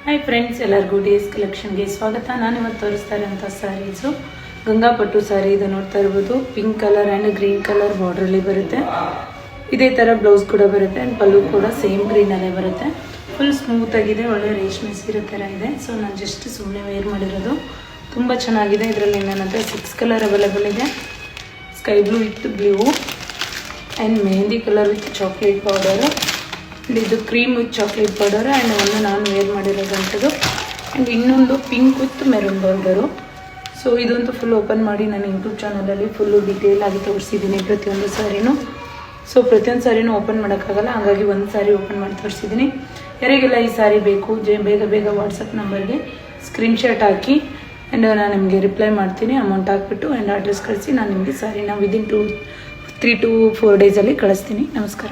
Hi friends, ಎಲ್ಲರಿಗೂ D S ಕಲೆಕ್ಷನ್ಗೆ ಸ್ವಾಗತ. ನಾನು ಇವತ್ತು ತೋರಿಸ್ತಾ ಇರೋಂಥ ಸ್ಯಾರೀಸು ಗಂಗಾ ಪಟ್ಟು ಸ್ಯಾರಿ. ಇದು ನೋಡ್ತಾ ಇರ್ಬೋದು, pink colour and green colour ಬಾರ್ಡ್ರಲ್ಲಿ ಬರುತ್ತೆ. ಇದೇ ಥರ ಬ್ಲೌಸ್ ಕೂಡ ಬರುತ್ತೆ ಆ್ಯಂಡ್ ಪಲ್ಲು ಕೂಡ ಸೇಮ್ ಗ್ರೀನಲ್ಲೇ ಬರುತ್ತೆ. ಫುಲ್ ಸ್ಮೂತಾಗಿದೆ, ಒಳ್ಳೆ ರೇಷ್ಮೆ ಸೀರೆ ಥರ ಇದೆ. ಸೊ ನಾನು ಜಸ್ಟ್ ಸುಮ್ಮನೆ ವೇರ್ ಮಾಡಿರೋದು. ತುಂಬ ಚೆನ್ನಾಗಿದೆ. ಇದರಲ್ಲಿ ನನ್ನ ಹತ್ರ 6 ಕಲರ್ ಅವೈಲೇಬಲ್ ಇದೆ. Sky blue with blue and mehndi colour with chocolate powder, ಇದು cream with chocolate powder and ಒಂದು ನಾನು ವೇರ್ ಮಾಡಿರೋದಂಥದ್ದು ಆ್ಯಂಡ್ ಇನ್ನೊಂದು pink with maroon border. So ಇದಂತೂ ಫುಲ್ ಓಪನ್ ಮಾಡಿ ನಾನು ಯೂಟ್ಯೂಬ್ ಚಾನಲಲ್ಲಿ ಫುಲ್ಲು ಡೀಟೇಲ್ ಆಗಿ ತೋರಿಸಿದ್ದೀನಿ ಪ್ರತಿಯೊಂದು ಸ್ಯಾರಿನೂ. ಸೊ ಪ್ರತಿಯೊಂದು ಸ್ಯಾರಿನೂ ಓಪನ್ ಮಾಡೋಕ್ಕಾಗಲ್ಲ, ಹಾಗಾಗಿ ಒಂದು ಸ್ಯಾರಿ ಓಪನ್ ಮಾಡಿ ತೋರಿಸಿದ್ದೀನಿ. ಯಾರಿಗೆಲ್ಲ ಈ ಸ್ಯಾರಿ ಬೇಕು ಬೇಗ ವಾಟ್ಸಪ್ ನಂಬರ್ಗೆ ಸ್ಕ್ರೀನ್ಶಾಟ್ ಹಾಕಿ ಆ್ಯಂಡ್ ನಾನು ನಿಮಗೆ ರಿಪ್ಲೈ ಮಾಡ್ತೀನಿ. ಅಮೌಂಟ್ ಹಾಕ್ಬಿಟ್ಟು ಆ್ಯಂಡ್ ಅಡ್ರೆಸ್ ಕಳಿಸಿ ನಾನು ನಿಮಗೆ ಸ್ಯಾರಿನ ವಿದಿನ್ 3 to 4 ಡೇಸಲ್ಲಿ ಕಳಿಸ್ತೀನಿ. ನಮಸ್ಕಾರ.